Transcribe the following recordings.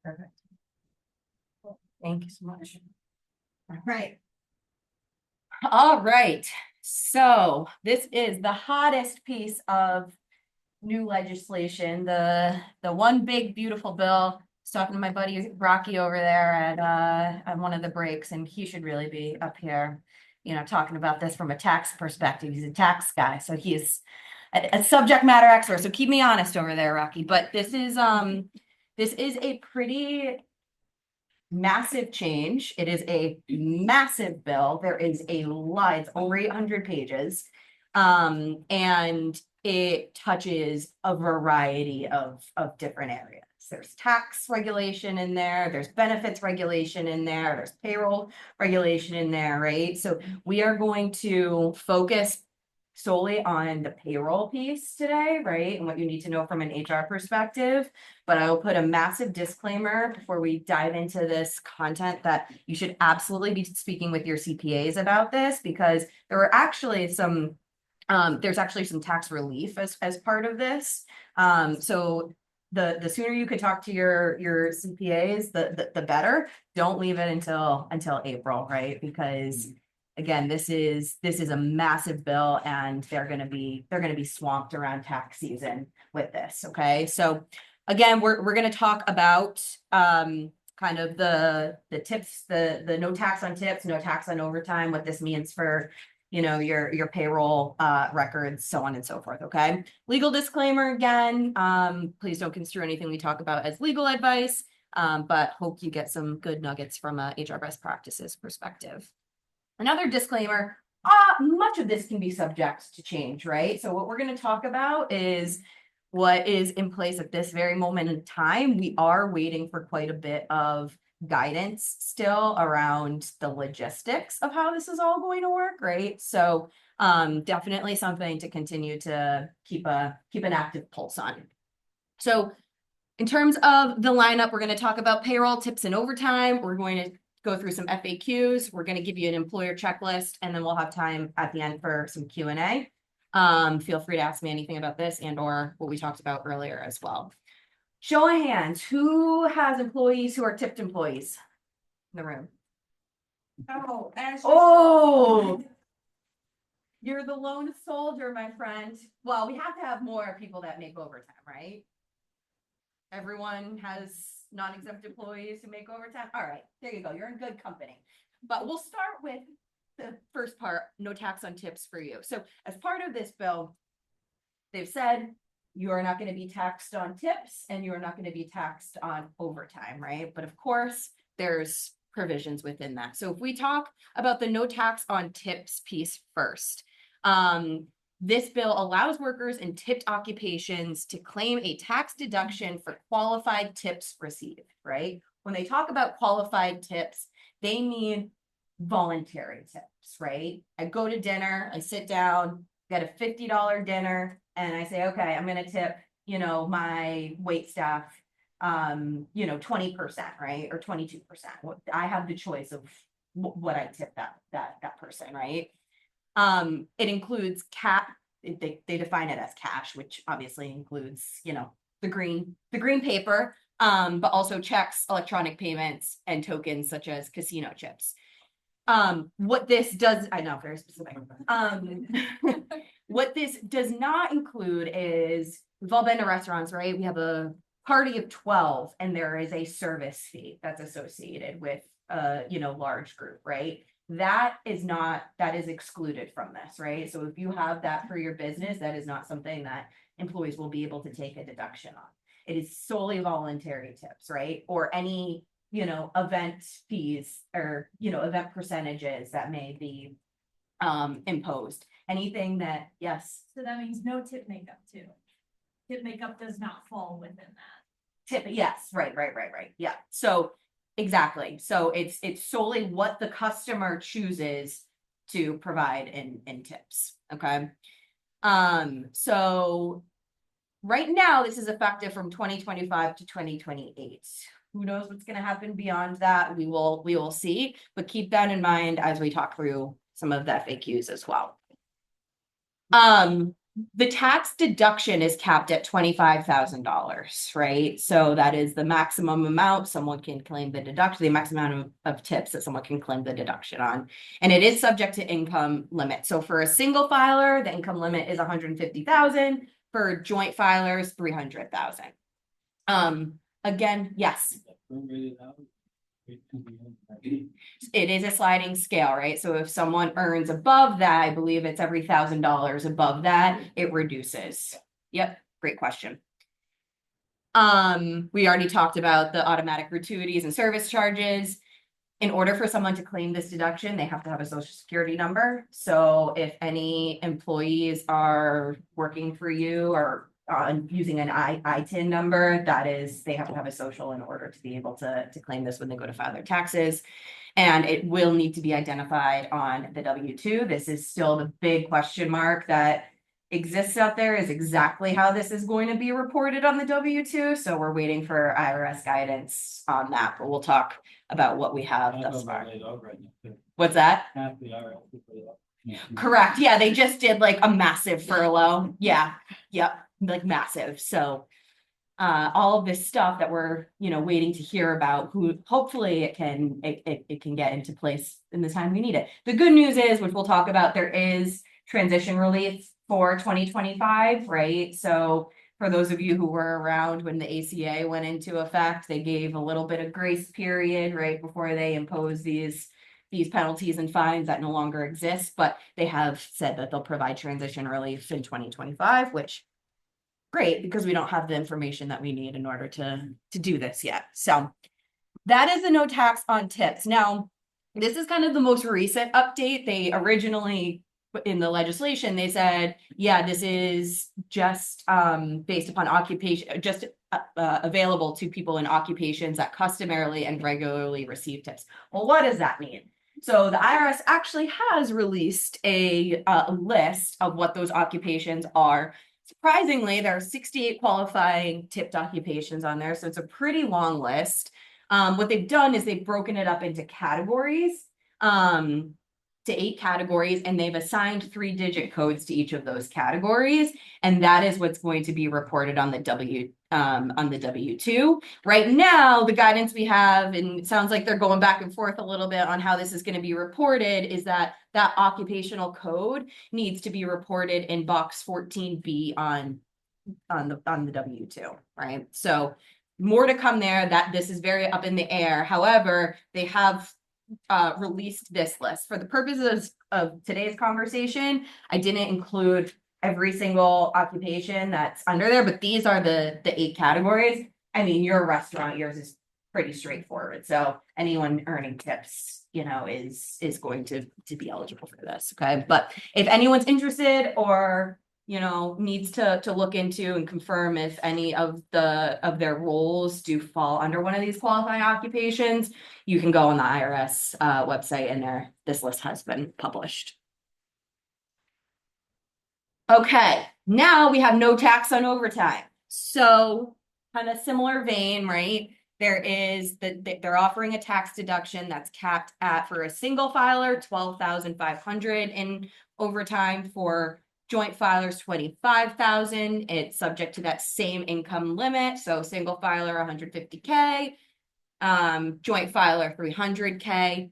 Perfect. Thank you so much. All right. All right. So this is the hottest piece of new legislation, the one big beautiful bill. I was talking to my buddy Rocky over there at one of the breaks, and he should really be up here, talking about this from a tax perspective. He's a tax guy, so he's a subject matter expert. So keep me honest over there, Rocky. But this is a pretty massive change. It is a massive bill. There is a lot, it's over 800 pages. And it touches a variety of different areas. There's tax regulation in there, there's benefits regulation in there, there's payroll regulation in there, right? So we are going to focus solely on the payroll piece today, right? And what you need to know from an HR perspective. But I will put a massive disclaimer before we dive into this content that you should absolutely be speaking with your CPAs about this, because there are actually there's actually some tax relief as part of this. So the sooner you could talk to your CPAs, the better. Don't leave it until April, right? Because again, this is a massive bill, and they're going to be swamped around tax season with this. Okay, so again, we're going to talk about kind of the tips, the no tax on tips, no tax on overtime, what this means for your payroll records, so on and so forth. Okay, legal disclaimer again, please don't construe anything we talk about as legal advice, but hope you get some good nuggets from a HR best practices perspective. Another disclaimer, much of this can be subject to change, right? So what we're going to talk about is what is in place at this very moment in time. We are waiting for quite a bit of guidance still around the logistics of how this is all going to work, right? So definitely something to continue to keep an active pulse on. So in terms of the lineup, we're going to talk about payroll, tips, and overtime. We're going to go through some FAQs. We're going to give you an employer checklist, and then we'll have time at the end for some Q&A. Feel free to ask me anything about this and or what we talked about earlier as well. Show of hands, who has employees who are tipped employees in the room? Oh, you're the lone soldier, my friend. Well, we have to have more people that make overtime, right? Everyone has non-exempt employees who make overtime. All right, there you go. You're in good company. But we'll start with the first part, no tax on tips for you. So as part of this bill, they've said you are not going to be taxed on tips and you are not going to be taxed on overtime, right? But of course, there's provisions within that. So if we talk about the no tax on tips piece first, this bill allows workers in tipped occupations to claim a tax deduction for qualified tips received, right? When they talk about qualified tips, they mean voluntary tips, right? I go to dinner, I sit down, get a $50 dinner, and I say, okay, I'm going to tip, my wait staff, 20%, right? Or 22%. I have the choice of what I tip that person, right? It includes they define it as cash, which obviously includes, the green paper, but also checks, electronic payments, and tokens such as casino chips. What this does, I know, very specific. What this does not include is, we've all been to restaurants, right? We have a party of 12 and there is a service fee that's associated with large group, right? That is excluded from this, right? So if you have that for your business, that is not something that employees will be able to take a deduction on. It is solely voluntary tips, right? Or any, event fees or, event percentages that may be imposed. Anything that, yes. So that means no tip makeup too. Tip makeup does not fall within that. Tip, yes, right. Yeah. So exactly. So it's solely what the customer chooses to provide in tips. Okay. So right now, this is effective from 2025 to 2028. Who knows what's going to happen beyond that? We will see, but keep that in mind as we talk through some of the FAQs as well. The tax deduction is capped at $25,000, right? So that is the maximum amount someone can claim the deduction, the maximum amount of tips that someone can claim the deduction on. And it is subject to income limit. So for a single filer, the income limit is 150,000. For joint filers, 300,000. Again, yes. It is a sliding scale, right? So if someone earns above that, I believe it's every $1,000 above that, it reduces. Yep, great question. We already talked about the automatic gratuities and service charges. In order for someone to claim this deduction, they have to have a social security number. So if any employees are working for you or using an ITIN number, that is, they have to have a social in order to be able to claim this when they go to file their taxes. And it will need to be identified on the W-2. This is still the big question mark that exists out there, is exactly how this is going to be reported on the W-2. So we're waiting for IRS guidance on that, but we'll talk about what we have thus far. What's that? Correct. Yeah, they just did like a massive furlough. Yeah. Yep. Like massive. So all of this stuff that we're, waiting to hear about, who hopefully it can get into place in the time we need it. The good news is, which we'll talk about, there is transition relief for 2025, right? So for those of you who were around when the ACA went into effect, they gave a little bit of grace period right before they imposed these penalties and fines that no longer exist, but they have said that they'll provide transition relief in 2025, which great, because we don't have the information that we need in order to do this yet. So that is the no tax on tips. Now, this is kind of the most recent update. They originally in the legislation, they said, yeah, this is just based upon occupation, just available to people in occupations that customarily and regularly receive tips. Well, what does that mean? So the IRS actually has released a list of what those occupations are. Surprisingly, there are 68 qualifying tipped occupations on there, so it's a pretty long list. What they've done is they've broken it up into categories, to 8 categories, and they've assigned 3-digit codes to each of those categories, and that is what's going to be reported on the W-2. Right now, the guidance we have, and it sounds like they're going back and forth a little bit on how this is going to be reported, is that occupational code needs to be reported in box 14B on the W-2, right? So more to come there. That this is very up in the air. However, they have released this list. For the purposes of today's conversation, I didn't include every single occupation that's under there, but these are the 8 categories. I mean, your restaurant, yours is pretty straightforward. So anyone earning tips, is going to be eligible for this. Okay. But if anyone's interested or needs to look into and confirm if any of their roles do fall under one of these qualifying occupations, you can go on the IRS website, and this list has been published. Okay, now we have no tax on overtime. So kind of similar vein, right? They're offering a tax deduction that's capped at, for a single filer, $12,500 in overtime. For joint filers, $25,000. It's subject to that same income limit. So single filer, $150K, joint filer, $300K.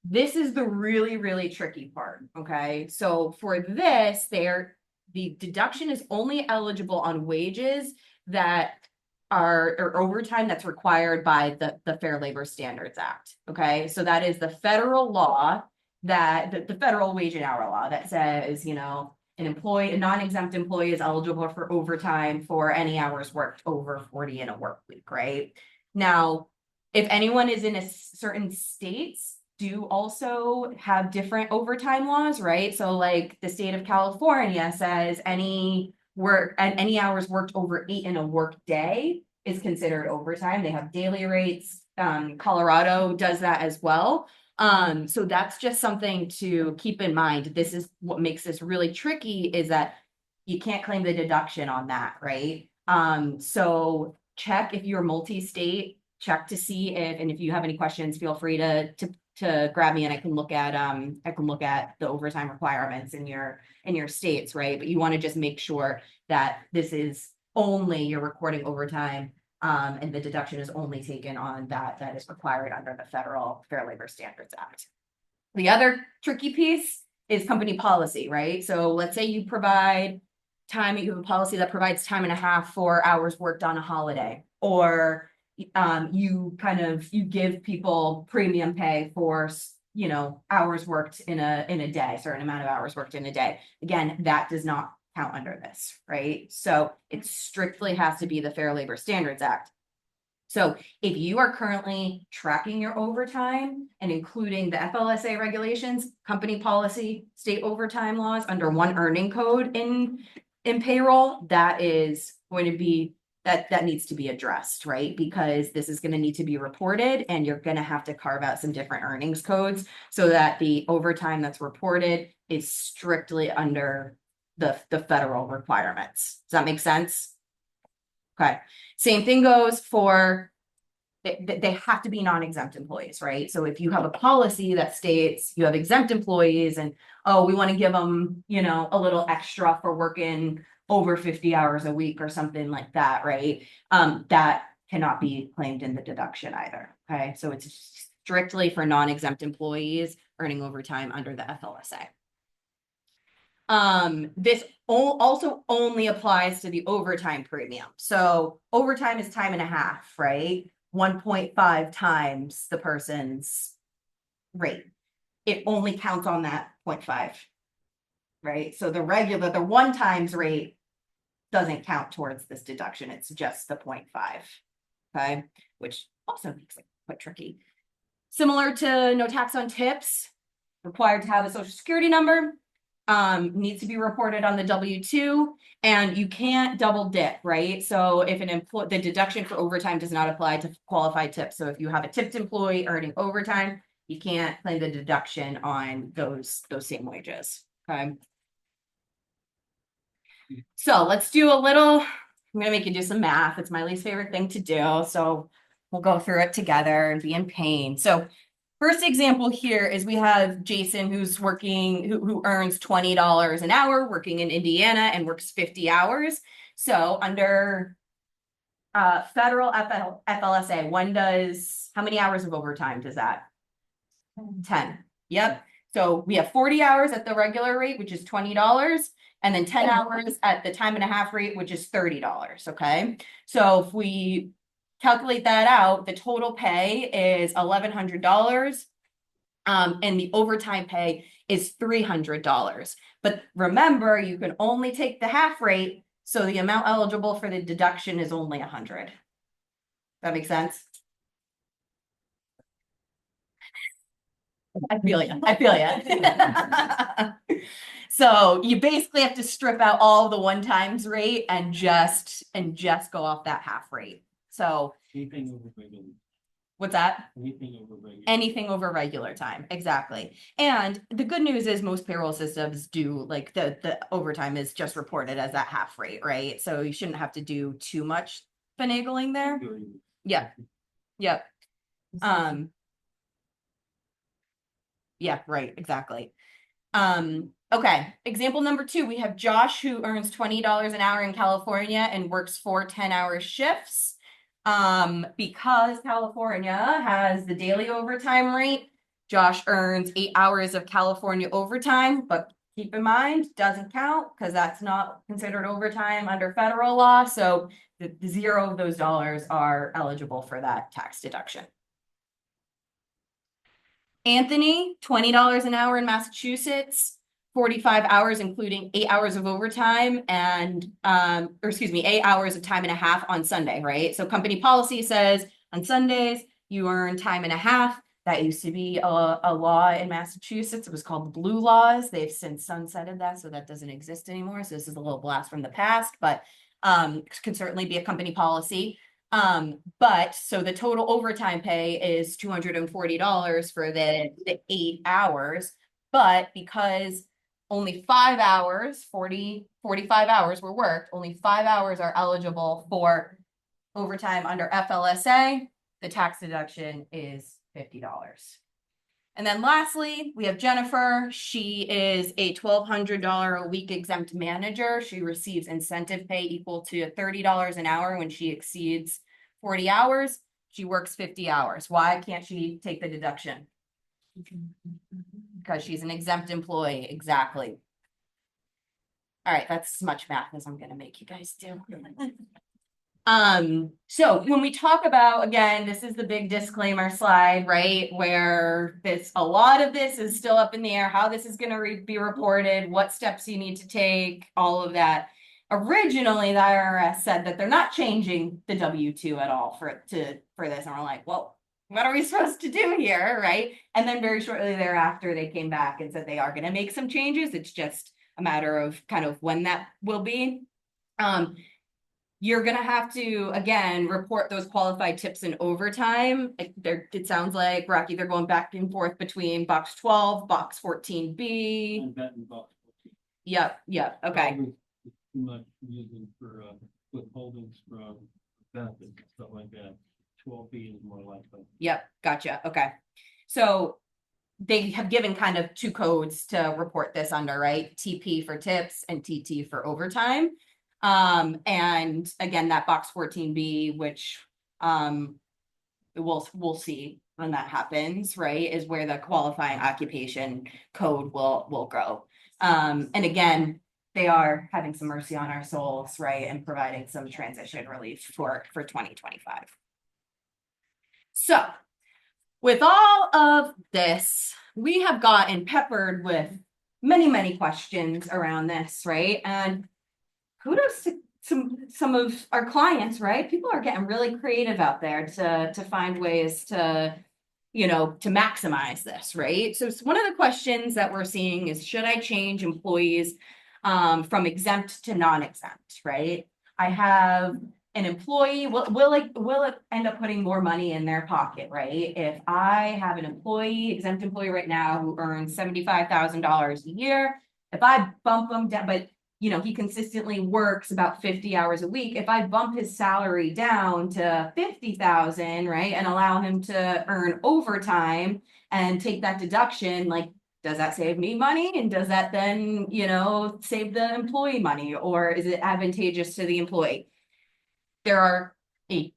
This is the really, really tricky part. Okay. So for this, the deduction is only eligible on wages that are, or overtime that's required by the Fair Labor Standards Act. Okay. So that is the federal law, that the federal wage and hour law that says, a non-exempt employee is eligible for overtime for any hours worked over 40 in a work week, right? Now, if anyone is in a certain states do also have different overtime laws, right? So like the state of California says any hours worked over 8 in a work day is considered overtime. They have daily rates. Colorado does that as well. So that's just something to keep in mind. This is what makes this really tricky, is that you can't claim the deduction on that, right? So check if you're multi-state, check to see if, and if you have any questions, feel free to to grab me and I can look at the overtime requirements in your states, right? But you want to just make sure that this is only you're recording overtime, and the deduction is only taken on that is required under the Federal Fair Labor Standards Act. The other tricky piece is company policy, right? So let's say you provide time, you have a policy that provides time and a half for hours worked on a holiday, or you give people premium pay for hours worked in a day, certain amount of hours worked in a day. Again, that does not count under this, right? So it strictly has to be the Fair Labor Standards Act. So if you are currently tracking your overtime and including the FLSA regulations, company policy, state overtime laws under one earning code in payroll, that is going to be that needs to be addressed, right? Because this is going to need to be reported and you're going to have to carve out some different earnings codes so that the overtime that's reported is strictly under the federal requirements. Does that make sense? Okay. Same thing goes for they have to be non-exempt employees, right? So if you have a policy that states you have exempt employees and, oh, we want to give them, a little extra for working over 50 hours a week or something like that, right? That cannot be claimed in the deduction either. Okay. So it's strictly for non-exempt employees earning overtime under the FLSA. This also only applies to the overtime premium. So overtime is time and a half, right? 1.5 times the person's rate. It only counts on that 0.5, right? So the one times rate doesn't count towards this deduction. It's just the 0.5, okay? Which also makes it quite tricky. Similar to no tax on tips, required to have a social security number, needs to be reported on the W-2, and you can't double dip, right? So if the deduction for overtime does not apply to qualified tips. So if you have a tipped employee earning overtime, you can't claim the deduction on those same wages, okay? So let's do I'm gonna make you do some math. It's my least favorite thing to do. So we'll go through it together and be in pain. So first example here is we have Jason who's working, who earns $20 an hour working in Indiana and works 50 hours. So under federal FLSA, how many hours of overtime does that? 10. Yep. So we have 40 hours at the regular rate, which is $20, and then 10 hours at the time and a half rate, which is $30. Okay. So if we calculate that out, the total pay is $1,100. And the overtime pay is $300. But remember, you can only take the half rate, so the amount eligible for the deduction is only 100. That makes sense? I feel you. I feel you. So you basically have to strip out all the one times rate and just go off that half rate. So Anything over regular. What's that? Anything over regular. Anything over regular time, exactly. And the good news is most payroll systems do, like, the overtime is just reported as that half rate, right? So you shouldn't have to do too much finagling there. Yeah. Yep. Yeah, right, exactly. Okay, example number 2, we have Josh who earns $20 an hour in California and works 4 10-hour shifts. Because California has the daily overtime rate, Josh earns 8 hours of California overtime, but keep in mind, doesn't count because that's not considered overtime under federal law. So the 0 of those dollars are eligible for that tax deduction. Anthony, $20 an hour in Massachusetts, 45 hours, including 8 hours of overtime and, 8 hours of time and a half on Sunday, right? So company policy says on Sundays, you earn time and a half. That used to be a law in Massachusetts. It was called the Blue Laws. They've since sunsetted that, so that doesn't exist anymore. So this is a little blast from the past, but can certainly be a company policy. But so the total overtime pay is $240 for the 8 hours. But because only 5 hours, 45 hours were worked, only 5 hours are eligible for overtime under FLSA, the tax deduction is $50. And then lastly, we have Jennifer. She is a $1,200 a week exempt manager. She receives incentive pay equal to $30 an hour when she exceeds 40 hours. She works 50 hours. Why can't she take the deduction? Because she's an exempt employee. Exactly. All right, that's as much math as I'm gonna make you guys do. So when we talk about, again, this is the big disclaimer slide, right? Where a lot of this is still up in the air, how this is gonna be reported, what steps you need to take, all of that. Originally, the IRS said that they're not changing the W-2 at all for this, and we're like, well, what are we supposed to do here, right? And then very shortly thereafter, they came back and said they are gonna make some changes. It's just a matter of kind of when that will be. You're gonna have to, again, report those qualified tips and overtime. It sounds like, Rocky, they're going back and forth between box 12, box 14B. And that involves. Yep, okay. Too much using for withholdings from benefits and stuff like that. 12B is more likely. Yep, gotcha, okay. So they have given kind of two codes to report this under, right? TP for tips and TT for overtime. And again, that box 14B, which we'll see when that happens, right, is where the qualifying occupation code will go. And again, they are having some mercy on our souls, right, and providing some transition relief for 2025. So with all of this, we have gotten peppered with many questions around this, right? And kudos to some of our clients, right? People are getting really creative out there to find ways to, to maximize this, right? So one of the questions that we're seeing is, should I change employees from exempt to non-exempt, right? I have an employee, will it end up putting more money in their pocket, right? If I have an exempt employee right now who earns $75,000 a year, if I bump them down, but he consistently works about 50 hours a week. If I bump his salary down to 50,000, right, and allow him to earn overtime and take that deduction, like, does that save me money? And does that then, save the employee money? Or is it advantageous to the employee? There are a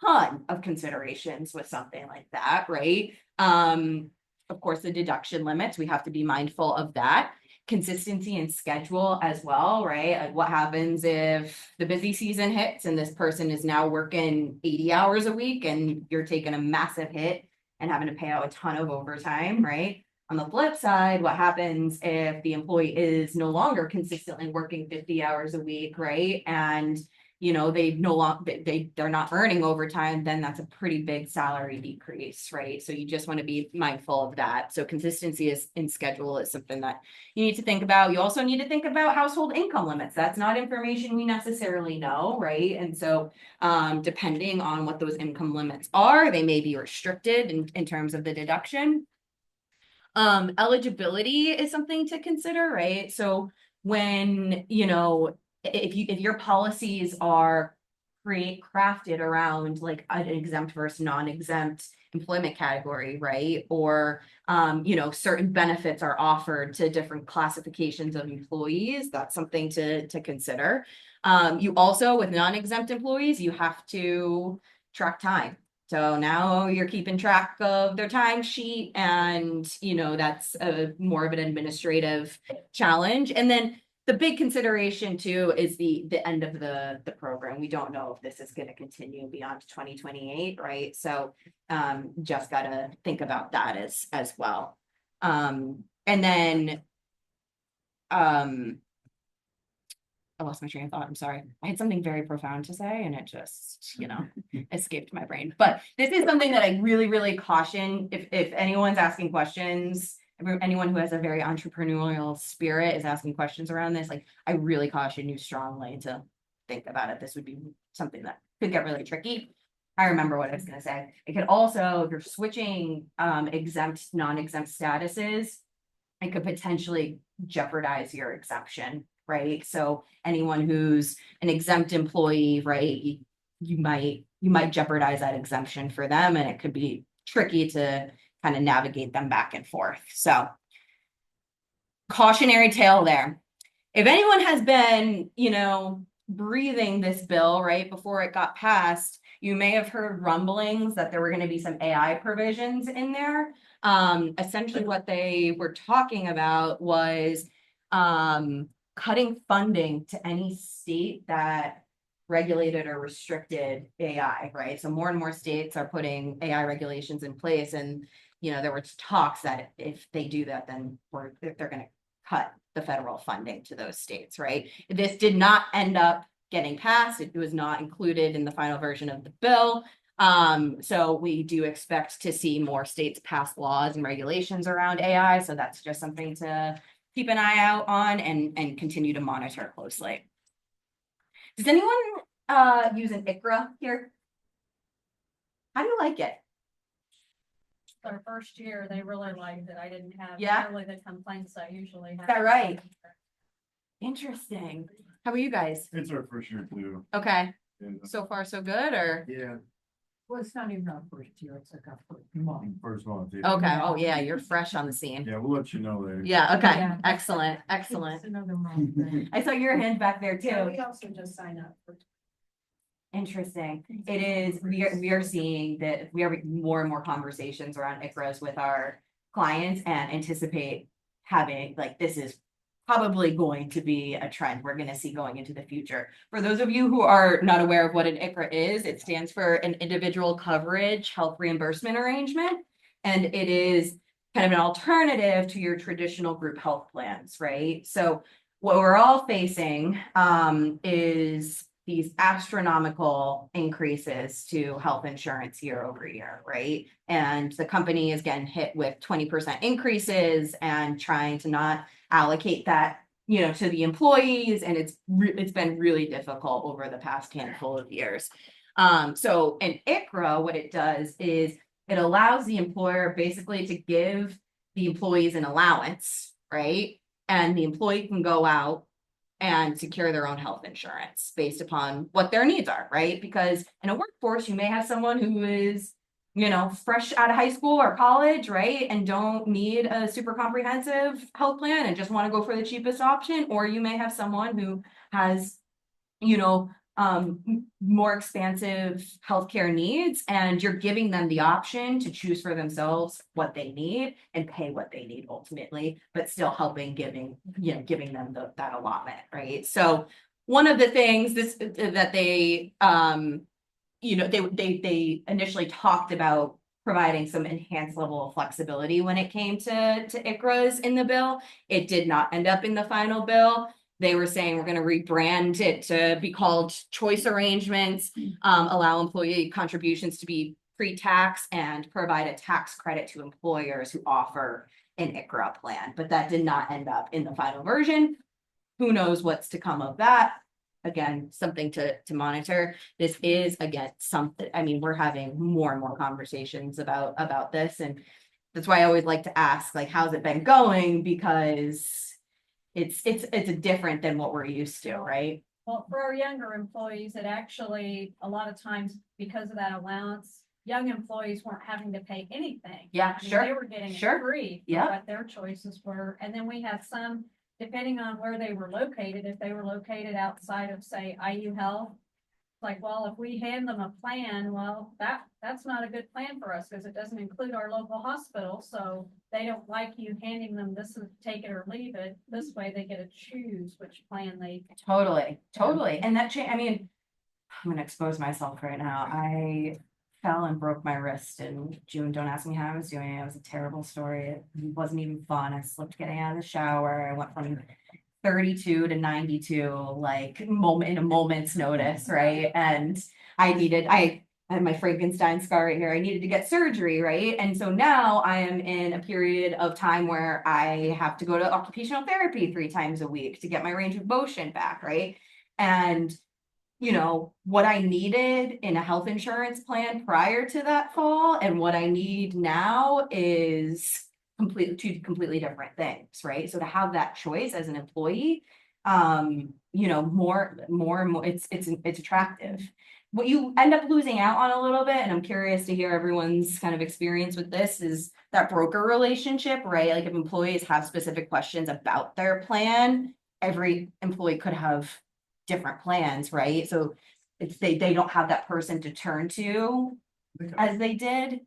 ton of considerations with something like that, right? Of course, the deduction limits, we have to be mindful of that. Consistency and schedule as well, right? Like, what happens if the busy season hits and this person is now working 80 hours a week and you're taking a massive hit and having to pay out a ton of overtime, right? On the flip side, what happens if the employee is no longer consistently working 50 hours a week, right? And they're not earning overtime, then that's a pretty big salary decrease, right? So you just want to be mindful of that. So consistency in schedule is something that you need to think about. You also need to think about household income limits. That's not information we necessarily know, right? And so depending on what those income limits are, they may be restricted in terms of the deduction. Eligibility is something to consider, right? So when, if your policies are crafted around like an exempt versus non-exempt employment category, right? Or, certain benefits are offered to different classifications of employees, that's something to consider. You also, with non-exempt employees, you have to track time. So now you're keeping track of their timesheet, and that's more of an administrative challenge. And then the big consideration too is the end of the program. We don't know if this is going to continue beyond 2028, right? So just got to think about that as well. And then I lost my train of thought. I'm sorry. I had something very profound to say and it just, escaped my brain. But this is something that I really caution if anyone's asking questions, anyone who has a very entrepreneurial spirit is asking questions around this, like, I really caution you strongly to think about it. This would be something that could get really tricky. I remember what I was going to say. It could also, if you're switching exempt, non-exempt statuses, it could potentially jeopardize your exemption, right? So anyone who's an exempt employee, right, you might jeopardize that exemption for them, and it could be tricky to kind of navigate them back and forth. So cautionary tale there. If anyone has been, breathing this bill right before it got passed, you may have heard rumblings that there were going to be some AI provisions in there. Essentially what they were talking about was cutting funding to any state that regulated or restricted AI, right? So more and more states are putting AI regulations in place, and there was talks that if they do that, then they're going to cut the federal funding to those states, right? This did not end up getting passed. It was not included in the final version of the bill. So we do expect to see more states pass laws and regulations around AI. So that's just something to keep an eye out on and continue to monitor closely. Does anyone use an ICRA here? How do you like it? Our first year, they really liked it. I didn't have Yeah. really the complaints I usually have. Is that right? Interesting. How about you guys? It's our first year too. Okay. And, So far, so good, or? yeah, Well, it's not even our first year, it's like our first month. first month. Yeah. Okay. Oh, yeah, you're fresh on the scene. Yeah, we'll let you know later. Yeah, okay. Yeah. Excellent, excellent. It's another month. then. I saw your hand back there Yeah, too. we also just sign up for. Interesting. It is, we are seeing that we are having more and more conversations around ICRAs with our clients and anticipate having, like, this is probably going to be a trend we're going to see going into the future. For those of you who are not aware of what an ICRA is, it stands for an individual coverage health reimbursement arrangement. And it is kind of an alternative to your traditional group health plans, right? So what we're all facing is these astronomical increases to health insurance year over year, right? And the company is getting hit with 20% increases and trying to not allocate that, to the employees. And it's been really difficult over the past handful of years. So an ICRA, what it does is it allows the employer basically to give the employees an allowance, right? And the employee can go out and secure their own health insurance based upon what their needs are, right? Because in a workforce, you may have someone who is, fresh out of high school or college, right? And don't need a super comprehensive health plan and just want to go for the cheapest option. Or you may have someone who has, more expansive healthcare needs, and you're giving them the option to choose for themselves what they need and pay what they need ultimately, but still helping giving them that allotment, right? So one of the things that they they initially talked about providing some enhanced level of flexibility when it came to ICRAs in the bill. It did not end up in the final bill. They were saying we're going to rebrand it to be called choice arrangements, allow employee contributions to be pre-tax, and provide a tax credit to employers who offer an ICRA plan. But that did not end up in the final version. Who knows what's to come of that? Again, something to monitor. This is, again, something, we're having more and more conversations about this. And that's why I always like to ask, like, how's it been going? Because it's different than what we're used to, right? Well, for our younger employees, it actually, a lot of times, because of that allowance, young employees weren't having to pay anything. Yeah, I mean, sure. They were getting it Sure. free. Yeah. What their choices were. And then we had some, depending on where they were located, if they were located outside of, say, IU Health, like, well, if we hand them a plan, well, that's not a good plan for us because it doesn't include our local hospital. So they don't like you handing them this is take it or leave it. This way they get to choose which plan they. Totally. And that I'm going to expose myself right now. I fell and broke my wrist in June. Don't ask me how I was doing. It was a terrible story. It wasn't even fun. I slipped getting out of the shower. I went from 32 to 92, like in a moment's notice, right? And I had my Frankenstein scar right here. I needed to get surgery, right? And so now I am in a period of time where I have to go to occupational therapy 3 times a week to get my range of motion back, right? And what I needed in a health insurance plan prior to that fall and what I need now is two completely different things, right? So to have that choice as an employee you know, more and more, it's attractive. What you end up losing out on a little bit, and I'm curious to hear everyone's kind of experience with this, is that broker relationship, right? Like if employees have specific questions about their plan, every employee could have different plans, right? So it's they don't have that person to turn to I think I as they did.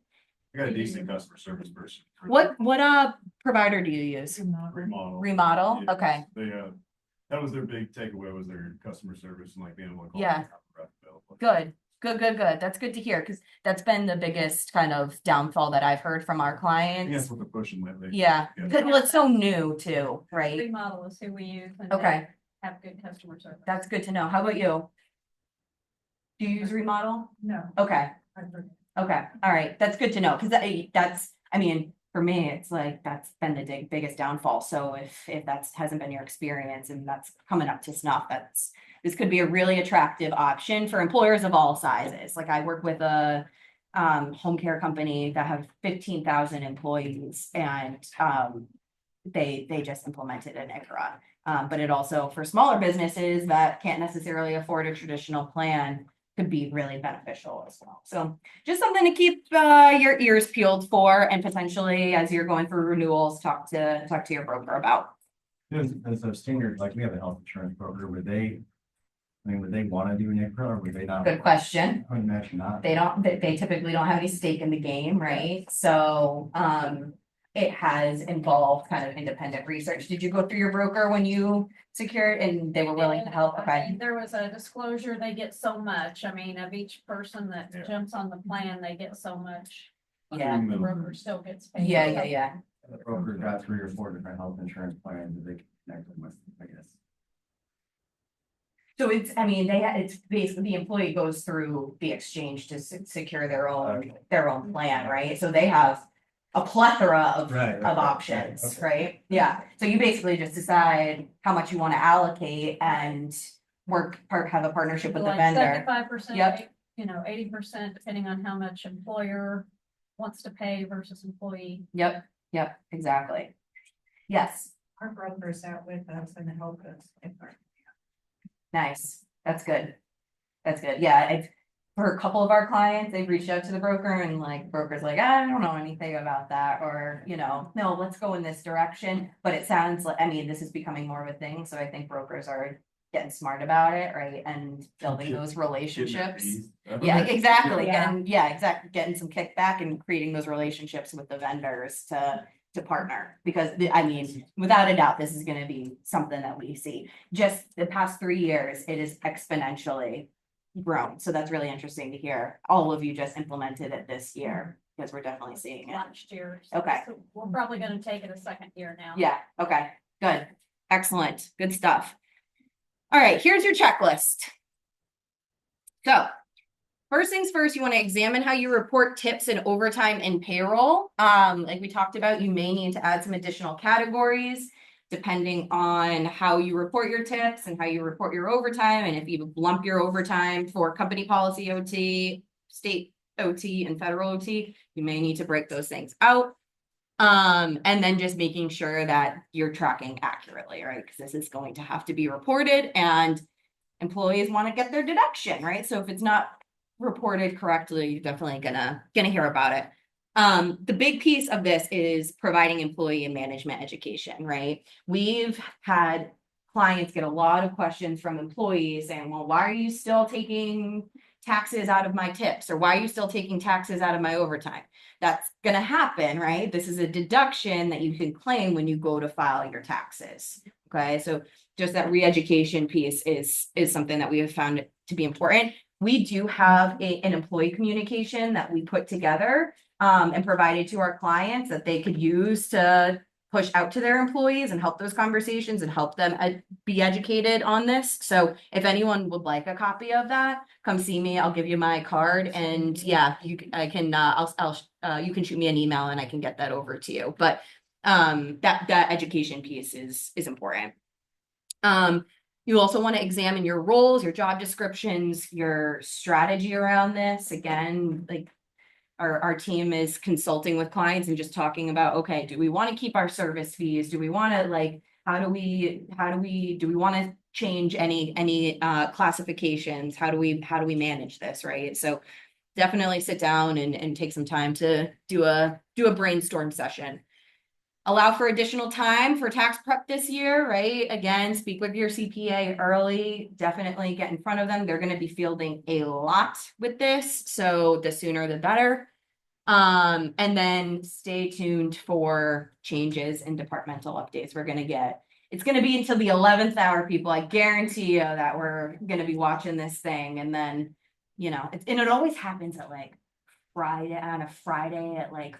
got a decent customer service person. for What provider do you use? Remodel. Remodel? Yes, Okay. They, that was their big takeaway, was their customer service and like being able to call. Yeah. and have a rep available. Good. That's good to hear, because that's been the biggest kind of downfall that I've heard from our I think clients. that's what they're pushing lately. Yeah, Yeah. well, it's so new too, right? Remodel is who we use. And they Okay, have good customer service. that's good to know. How about you? Do you use remodel? No. Okay, I've heard- okay, all right, that's good to know, because that's, I mean, for me, it's like, that's been the biggest downfall. So if that's hasn't been your experience and that's coming up to snuff, this could be a really attractive option for employers of all sizes. Like I work with a home care company that have 15,000 employees, and they just implemented an ICHRA. But it also, for smaller businesses that can't necessarily afford a traditional plan, could be really beneficial as well. So just something to keep your ears peeled for, and potentially as you're going through renewals, talk to your broker about. As a standard, like we have a health insurance broker, would they want to do an ICHRA or would they not? Good question. I would imagine not. They typically don't have any stake in the game, right? So it has involved kind of independent research. Did you go through your broker when you secured and they were willing to help? I Okay. mean, there was a disclosure, they get so much. I mean, of each person that Yeah. jumps on the plan, they get so much. Yeah. The broker still gets paid. Yeah. The broker's got 3 or 4 different health insurance plans that they can connect them with, I guess. So I mean, it's basically the employee goes through the exchange to secure their own plan, right? So they have a plethora of Right. options, Okay. right? Yeah, so you basically just decide how much you want to allocate and have a partnership with the Like vendor. 75%, Yep. 80%, depending on how much employer wants to pay versus employee. Yep, exactly. Yes, Our brother's out with us and help us. nice, that's good. Yeah, for a couple of our clients, they've reached out to the broker and like broker's like, I don't know anything about that, or, no, let's go in this direction. But it sounds like, I mean, this is becoming more of a thing, so I think brokers are getting smart about it, right? And building those Getting their relationships. fees. Yeah, exactly, Yeah. exactly, getting some kickback and creating those relationships with the vendors to partner. Because I mean, without a doubt, this is gonna be something that we see. Just the past 3 years, it is exponentially grown. So that's really interesting to hear. All of you just implemented it this year, because we're definitely seeing it. Last year. So Okay. We're probably gonna take it a second year now. Yeah, okay, good, excellent, good stuff. All right, here's your checklist. So, first things first, you want to examine how you report tips and overtime and payroll. Like we talked about, you may need to add some additional categories depending on how you report your tips and how you report your overtime. And if you lump your overtime for company policy OT, state OT, and federal OT, you may need to break those things out. And then just making sure that you're tracking accurately, right? Because this is going to have to be reported, and employees want to get their deduction, right? So if it's not reported correctly, you're definitely gonna hear about it. The big piece of this is providing employee and management education, right? We've had clients get a lot of questions from employees saying, well, why are you still taking taxes out of my tips? Or why are you still taking taxes out of my overtime? That's gonna happen, right? This is a deduction that you can claim when you go to file your taxes. Okay, so just that re-education piece is something that we have found to be important. We do have an employee communication that we put together and provided to our clients that they could use to push out to their employees and help those conversations and help them be educated on this. So if anyone would like a copy of that, come see me. I'll give you my card, and yeah, you can shoot me an email and I can get that over to you. But that education piece is important. You also want to examine your roles, your job descriptions, your strategy around this. Again, like our team is consulting with clients and just talking about, okay, do we want to keep our service fees? Do we want to like do we want to change any classifications? How do we manage this, right? So definitely sit down and take some time to do a brainstorm session. Allow for additional time for tax prep this year, right? Again, speak with your CPA early, definitely get in front of them. They're gonna be fielding a lot with this, so the sooner the better. And then stay tuned for changes and departmental updates we're gonna get. It's gonna be until the 11th hour, people. I guarantee you that we're gonna be watching this thing, and then, and it always happens at like on a Friday at like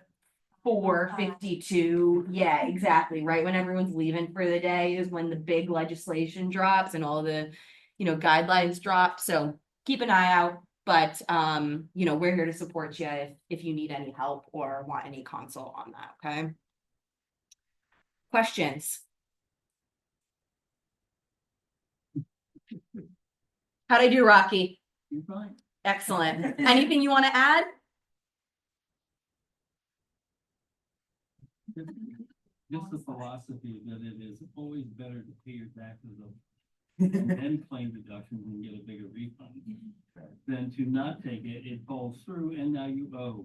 4:52. Yeah, exactly. Right when everyone's leaving for the day is when the big legislation drops and all the, guidelines drop. So keep an eye out. But we're here to support you if you need any help or want any consult on that. Okay. Questions? How'd I do, Rocky? You're fine. Excellent. Anything you want to add? Just the philosophy that it is always better to pay your taxes up and then claim deductions and get a bigger refund than to not take it, it falls through and now you owe.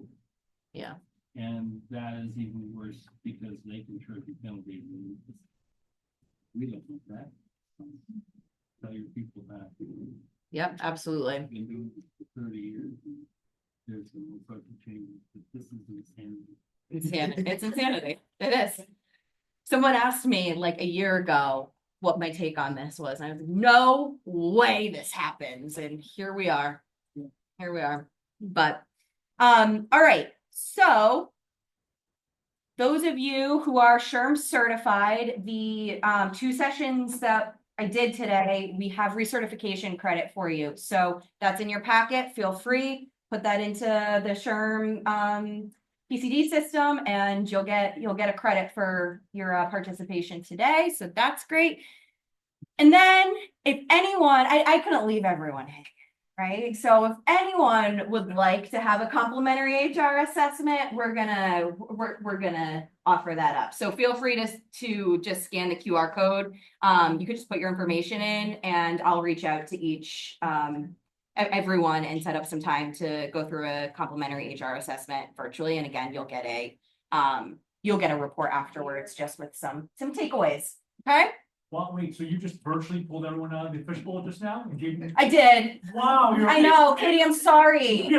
Yeah. And that is even worse because they contribute penalties. And we don't want that. Tell your people that. Yep, absolutely. I've been doing this for 30 years. There's no sort of change, but this is insanity. Insanity. It's insanity. It is. Someone asked me like a year ago what my take on this was. And I was like, no way this happens. And here we are. Here we are. But all right. So those of you who are SHRM certified, the 2 sessions that I did today, we have recertification credit for you. So that's in your packet. Feel free, put that into the SHRM PCD system and you'll get a credit for your participation today. So that's great. And then if anyone, I couldn't leave everyone hanging, right? So if anyone would like to have a complimentary HR assessment, we're gonna offer that up. So feel free to just scan the QR code. You could just put your information in and I'll reach out to each everyone and set up some time to go through a complimentary HR assessment virtually. And again, you'll get a report afterwards just with some takeaways. Okay. Well, wait, so you just virtually pulled everyone out of the fishbowl just now and gave them? I did. Wow. I know, Katie, I'm sorry.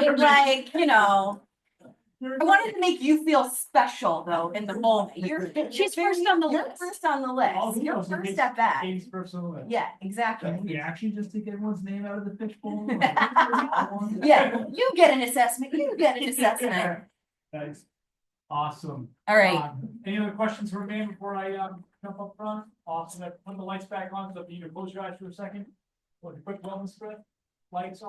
I wanted to make you feel special though in the moment. She's first on the list. You're first on the list. You're first at bat. Katie's personal. Yeah, exactly. Can we actually just take everyone's name out of the fishbowl? Yeah, you get an assessment. You get an assessment. That's awesome. All right. Any other questions for me before I jump up front? Awesome. Put the lights back on, so if you need to close your eyes for a second. Quick wellness breath. Lights on.